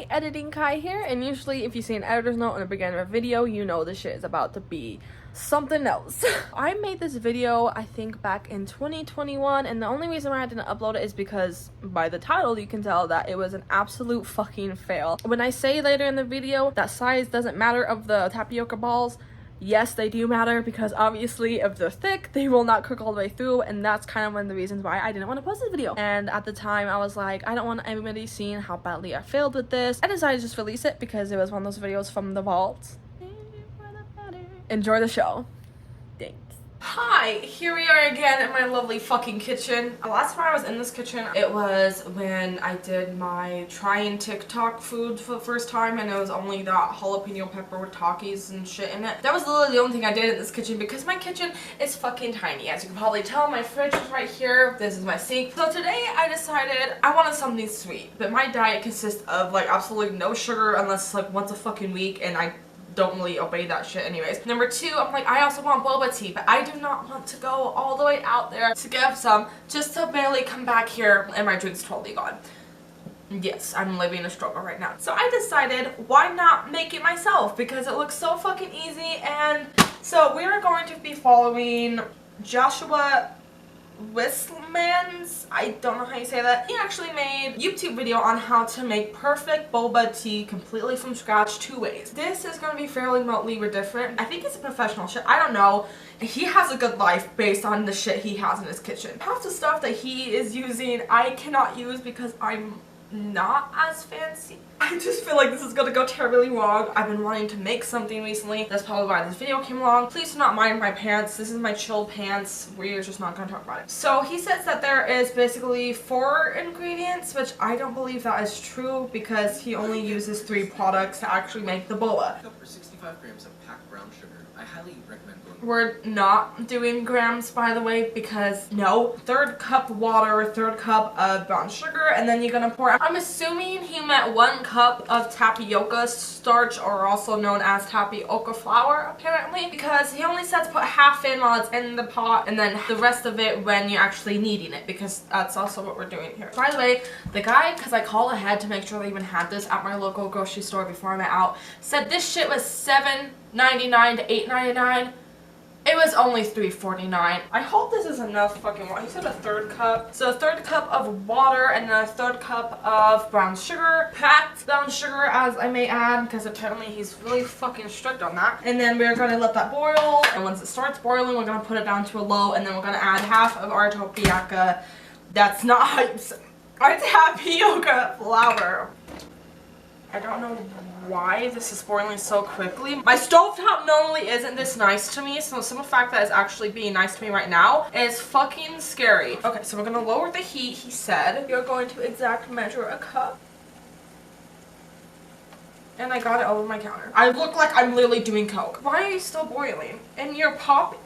Hi, Editing Kai here, and usually if you see an editor's note in the beginning of a video, you know this shit is about to be something else. I made this video, I think, back in 2021, and the only reason why I didn't upload it is because by the title you can tell that it was an absolute fucking fail. When I say later in the video that size doesn't matter of the tapioca balls, yes, they do matter, because obviously if they're thick, they will not cook all the way through, and that's kind of one of the reasons why I didn't want to post this video. And at the time, I was like, I don't want everybody seeing how badly I failed with this. I decided to just release it because it was one of those videos from the vault. Enjoy the show. Thanks. Hi, here we are again in my lovely fucking kitchen. The last time I was in this kitchen, it was when I did my trying TikTok food for the first time, and it was only that jalapeno pepper with Takis and shit in it. That was literally the only thing I did in this kitchen because my kitchen is fucking tiny. As you can probably tell, my fridge is right here. This is my sink. So today I decided I wanted something sweet, but my diet consists of like absolutely no sugar unless like once a fucking week, and I don't really obey that shit anyways. Number two, I'm like, I also want boba tea, but I do not want to go all the way out there to get some just to barely come back here and my drink's totally gone. Yes, I'm living a struggle right now. So I decided, why not make it myself? Because it looks so fucking easy. And so we are going to be following Joshua Wisselman's, I don't know how you say that. He actually made a YouTube video on how to make perfect boba tea completely from scratch 2 ways. This is going to be fairly remotely different. I think it's a professional shit. I don't know. He has a good life based on the shit he has in his kitchen. Half the stuff that he is using I cannot use because I'm not as fancy. I just feel like this is gonna go terribly wrong. I've been wanting to make something recently. That's probably why this video came along. Please do not mind my pants. This is my chill pants. We're just not gonna talk about it. So he says that there is basically 4 ingredients, which I don't believe that is true because he only uses 3 products to actually make the boba. For 65 grams of packed brown sugar, I highly recommend going. We're not doing grams, by the way, because no. 1/3 cup water, 1/3 cup of brown sugar, and then you're gonna pour. I'm assuming he meant 1 cup of tapioca starch, or also known as tapioca flour, apparently, because he only said to put half in while it's in the pot, and then the rest of it when you're actually kneading it, because that's also what we're doing here. By the way, the guy, because I called ahead to make sure they even had this at my local grocery store before I went out, said this shit was $7.99 to $8.99. It was only $3.49. I hope this is enough fucking water. He said 1/3 cup. So 1/3 cup of water and then 1/3 cup of brown sugar. Packed brown sugar, as I may add, because apparently he's really fucking strict on that. And then we're gonna let that boil. And once it starts boiling, we're gonna put it down to a low, and then we're gonna add half of our tapioca. That's not how you say, our tapioca flour. I don't know why this is boiling so quickly. My stovetop normally isn't this nice to me, so some of the fact that it's actually being nice to me right now is fucking scary. Okay, so we're gonna lower the heat, he said. You're going to exact measure a cup. And I got it all over my counter. I look like I'm literally doing coke. Why are you still boiling? And you're popping.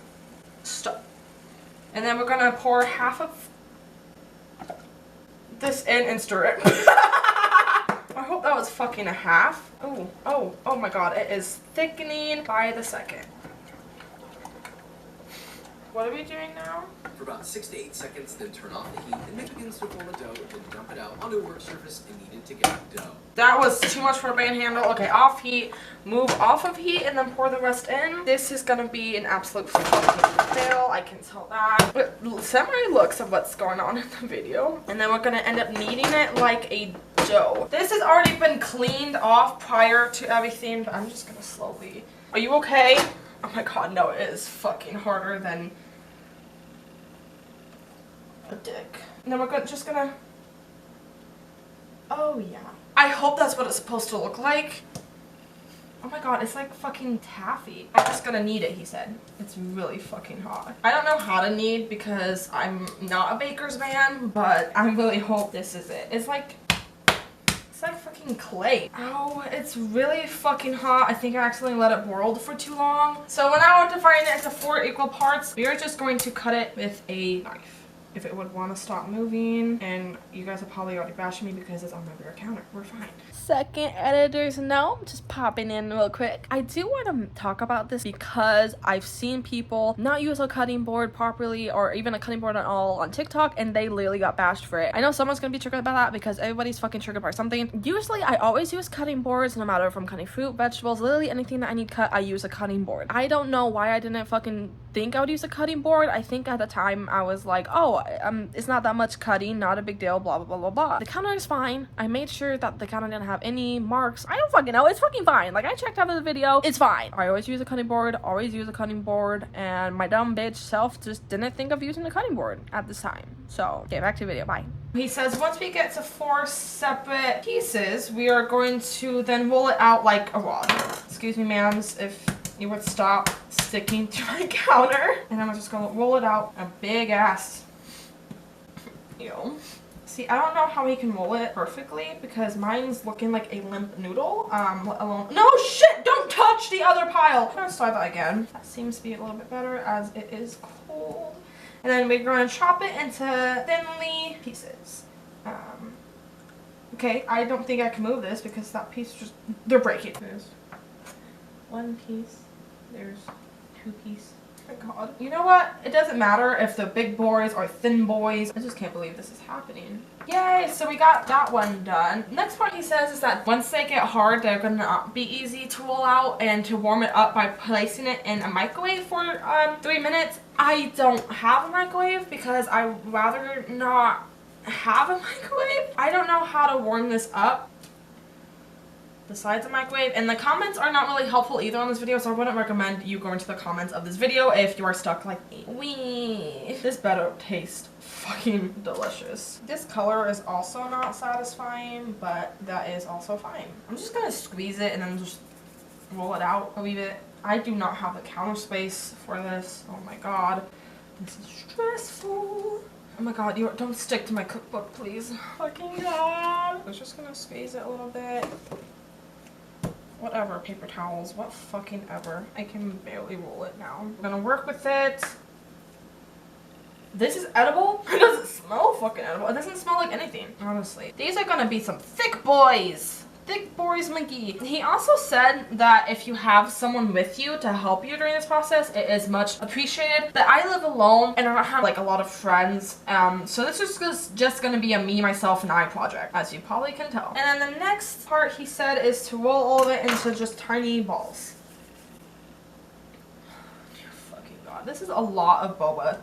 Stop. And then we're gonna pour half of this in and stir it. I hope that was fucking a half. Oh my god, it is thickening by the second. What are we doing now? For about 6 to 8 seconds, then turn off the heat, and then begin to form a dough, then dump it out onto a work surface and knead it together dough. That was too much for a manhandle. Okay, off heat, move off of heat, and then pour the rest in. This is gonna be an absolute fucking fail, I can tell that. But semi looks of what's going on in the video. And then we're gonna end up kneading it like a dough. This has already been cleaned off prior to everything, but I'm just gonna slowly. Are you okay? Oh my god, no, it is fucking harder than a dick. And then we're just gonna. Oh yeah. I hope that's what it's supposed to look like. Oh my god, it's like fucking taffy. I'm just gonna knead it, he said. It's really fucking hot. I don't know how to knead because I'm not a baker's man, but I really hope this is it. It's like fucking clay. Ow, it's really fucking hot. I think I accidentally let it boil for too long. So when I want to divide it into 4 equal parts, we are just going to cut it with a knife. if it would want to stop moving, and you guys are probably already bashing me because it's on my rear counter. We're fine. Second editor's note, just popping in real quick. I do want to talk about this because I've seen people not use a cutting board properly, or even a cutting board at all, on TikTok, and they literally got bashed for it. I know someone's gonna be triggered by that because everybody's fucking triggered by something. Usually I always use cutting boards, no matter if I'm cutting fruit, vegetables, literally anything that I need cut, I use a cutting board. I don't know why I didn't fucking think I would use a cutting board. I think at the time I was like, oh, it's not that much cutting, not a big deal, blah blah blah blah blah. The counter is fine. I made sure that the counter didn't have any marks. I don't fucking know, it's fucking fine. Like, I checked out of the video, it's fine. I always use a cutting board, and my dumb bitch self just didn't think of using a cutting board at this time. So okay, back to the video. Bye. He says once we get to 4 separate pieces, we are going to then roll it out like a rod. Excuse me, ma'ams, if you would stop sticking to my counter. And I'm just gonna roll it out a big ass. Ew. See, I don't know how he can roll it perfectly because mine's looking like a limp noodle. Let alone— no shit! Don't touch the other pile! I'm gonna start that again. That seems to be a little bit better as it is cold. And then we're going to chop it into thinly pieces. Okay, I don't think I can move this because that piece just— they're breaking. There's 1 piece. There's 2 pieces. Oh my god. You know what? It doesn't matter if the big boys or thin boys. I just can't believe this is happening. Yay! So we got that one done. Next part he says is that once they get hard, they're gonna be easy to roll out and to warm it up by placing it in a microwave for 3 minutes. I don't have a microwave because I'd rather not have a microwave. I don't know how to warm this up besides a microwave, and the comments are not really helpful either on this video, so I wouldn't recommend you go into the comments of this video if you are stuck like me. Wee. This better taste fucking delicious. This color is also not satisfying, but that is also fine. I'm just gonna squeeze it and then just roll it out. I'll leave it. I do not have the counter space for this. Oh my god. This is stressful. Oh my god, don't stick to my cookbook, please. Fucking god. I was just gonna squeeze it a little bit. Whatever, paper towels, what fucking ever. I can barely roll it now. I'm gonna work with it. This is edible? It doesn't smell fucking edible. It doesn't smell like anything, honestly. These are gonna be some thick boys. Thick boys, Mickey. He also said that if you have someone with you to help you during this process, it is much appreciated. But I live alone and I don't have like a lot of friends. So this is just gonna be a me, myself, and I project, as you probably can tell. And then the next part he said is to roll all of it into just tiny balls. Dear fucking god, this is a lot of boba.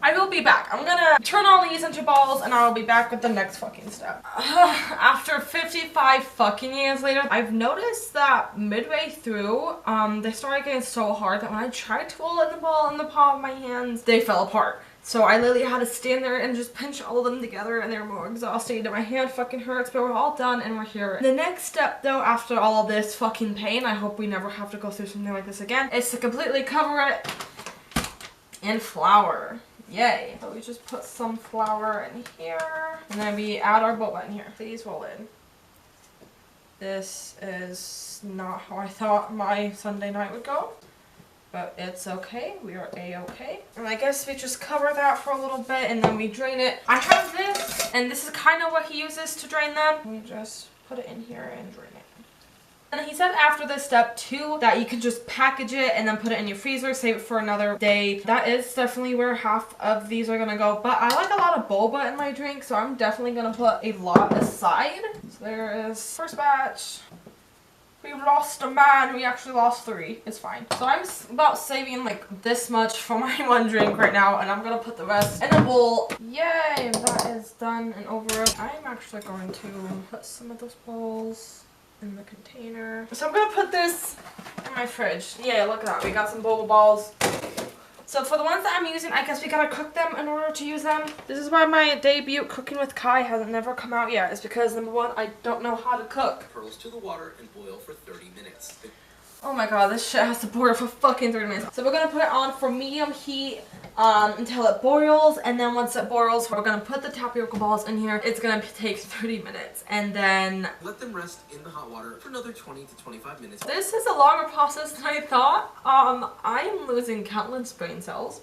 I will be back. I'm gonna turn all these into balls and I'll be back with the next fucking step. After 55 fucking years later, I've noticed that midway through, they started getting so hard that when I tried to roll in the ball in the palm of my hands, they fell apart. So I literally had to stand there and just pinch all of them together, and they were more exhausting and my hand fucking hurts, but we're all done and we're here. The next step though, after all of this fucking pain, I hope we never have to go through something like this again, is to completely cover it in flour. Yay. So we just put some flour in here, and then we add our boba in here. Please roll in. This is not how I thought my Sunday night would go, but it's okay. We are a-okay. And I guess we just cover that for a little bit and then we drain it. I have this, and this is kind of what he uses to drain them. We just put it in here and drain it. And he said after this step too that you can just package it and then put it in your freezer, save it for another day. That is definitely where half of these are gonna go, but I like a lot of boba in my drink, so I'm definitely gonna put a lot aside. So there is first batch. We lost a man. We actually lost 3. It's fine. So I'm about saving like this much for my one drink right now, and I'm gonna put the rest in a bowl. Yay, that is done and over. I'm actually going to put some of those bowls in the container. So I'm gonna put this in my fridge. Yeah, look at that. We got some boba balls. So for the ones that I'm using, I guess we gotta cook them in order to use them. This is why my debut Cooking with Kai hasn't never come out yet. It's because number 1, I don't know how to cook. Pearls to the water and boil for 30 minutes. Oh my god, this shit has to boil for fucking 30 minutes. So we're gonna put it on for medium heat until it boils, and then once it boils, we're gonna put the tapioca balls in here. It's gonna take 30 minutes, and then let them rest in the hot water for another 20 to 25 minutes. This is a longer process than I thought. I'm losing countless brain cells.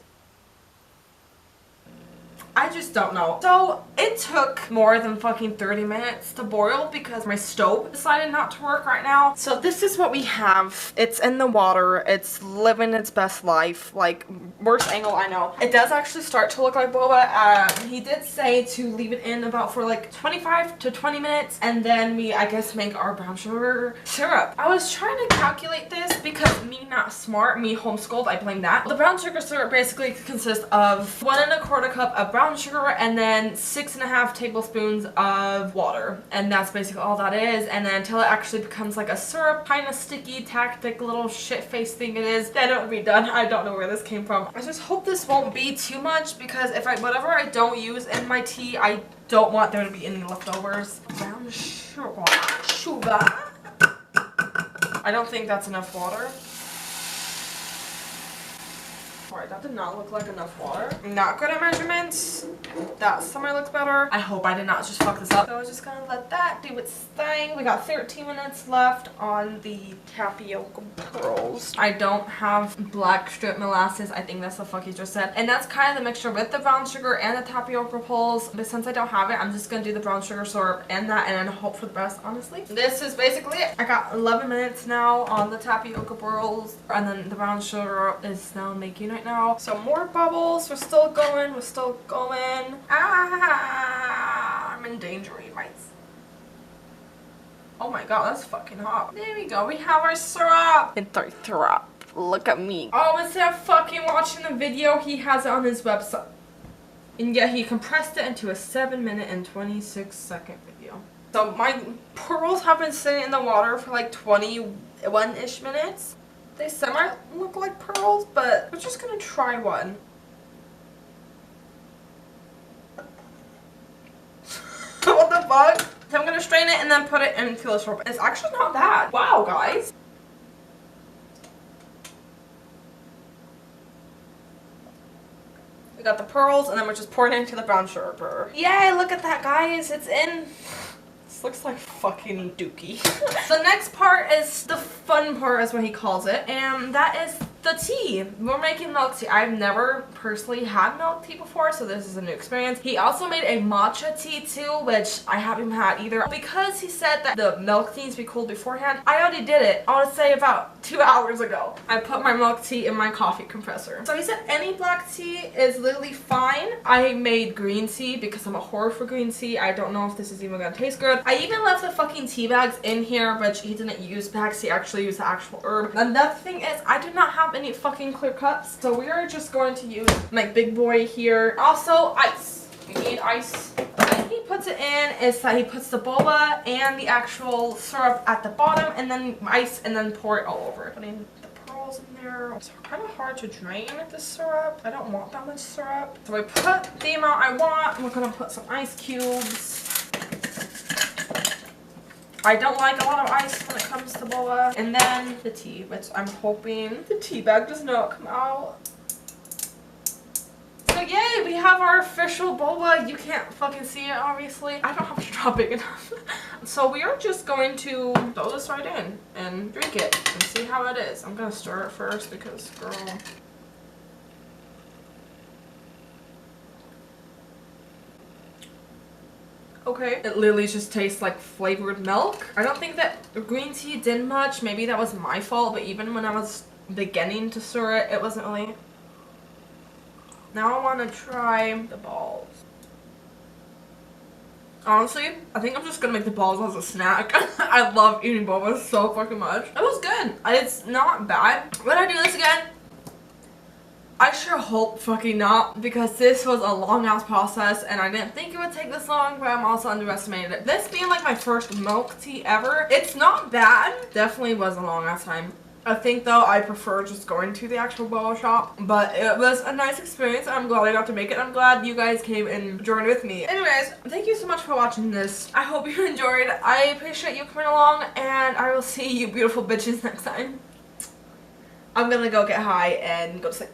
I just don't know. So it took more than fucking 30 minutes to boil because my stove decided not to work right now. So this is what we have. It's in the water. It's living its best life. Like, worst angle I know. It does actually start to look like boba. He did say to leave it in about for like 25 to 20 minutes, and then we, I guess, make our brown sugar syrup. I was trying to calculate this because me not smart, me homeschooled, I blame that. The brown sugar syrup basically consists of 1 1/4 cup of brown sugar and then 6 1/2 tablespoons of water, and that's basically all that is. And then until it actually becomes like a syrup, kind of sticky, tactic little shit face thing it is, then it'll be done. I don't know where this came from. I just hope this won't be too much, because if whatever I don't use in my tea, I don't want there to be any leftovers. Brown sugar. I don't think that's enough water. Alright, that did not look like enough water. Not good at measurements. That somewhere looks better. I hope I did not just fuck this up. So I was just gonna let that do its thing. We got 13 minutes left on the tapioca pearls. I don't have black strip molasses. I think that's the fuck you just said. And that's kind of the mixture with the brown sugar and the tapioca pearls. But since I don't have it, I'm just gonna do the brown sugar syrup and that, and then hope for the best, honestly. This is basically it. I got 11 minutes now on the tapioca pearls, and then the brown sugar is now making right now. So more bubbles. We're still going. We're still going. Ah, I'm in danger, you mites. Oh my god, that's fucking hot. There we go. We have our syrup. It's our syrup. Look at me. Oh, instead of fucking watching the video, he has it on his website. And yet he compressed it into a 7-minute and 26-second video. So my pearls have been sitting in the water for like 21-ish minutes. They semi look like pearls, but we're just gonna try one. What the fuck? So I'm gonna strain it and then put it into the syrup. It's actually not bad. Wow, guys. We got the pearls, and then we're just pouring it into the brown sugar. Yay, look at that, guys. It's in. This looks like fucking dookie. The next part is the fun part, is what he calls it, and that is the tea. We're making milk tea. I've never personally had milk tea before, so this is a new experience. He also made a matcha tea too, which I haven't had either. Because he said that the milk tea needs to be cooled beforehand, I already did it. I would say about 2 hours ago. I put my milk tea in my coffee compressor. So he said any black tea is literally fine. I made green tea because I'm a whore for green tea. I don't know if this is even gonna taste good. I even left the fucking tea bags in here, but he didn't use bags. He actually used the actual herb. Another thing is, I do not have any fucking clear cups, so we are just going to use my big boy here. Also, ice. We need ice. And he puts it in is that he puts the boba and the actual syrup at the bottom, and then ice, and then pour it all over. Putting the pearls in there. It's kind of hard to drain the syrup. I don't want that much syrup. So I put the amount I want. We're gonna put some ice cubes. I don't like a lot of ice when it comes to boba. And then the tea, which I'm hoping the tea bag does not come out. So yay, we have our official boba. You can't fucking see it, obviously. I don't have a straw big enough. So we are just going to throw this right in and drink it and see how it is. I'm gonna stir it first because, girl. Okay, it literally just tastes like flavored milk. I don't think that green tea did much. Maybe that was my fault, but even when I was beginning to stir it, it wasn't really. Now I want to try the balls. Honestly, I think I'm just gonna make the balls as a snack. I love eating boba so fucking much. It was good. It's not bad. Would I do this again? I sure hope fucking not, because this was a long ass process and I didn't think it would take this long, but I'm also underestimated it. This being like my first milk tea ever, it's not bad. Definitely was a long ass time. I think though I prefer just going to the actual boba shop, but it was a nice experience. I'm glad I got to make it. I'm glad you guys came and joined with me. Anyways, thank you so much for watching this. I hope you enjoyed. I appreciate you coming along, and I will see you beautiful bitches next time. I'm gonna go get high and go to sleep.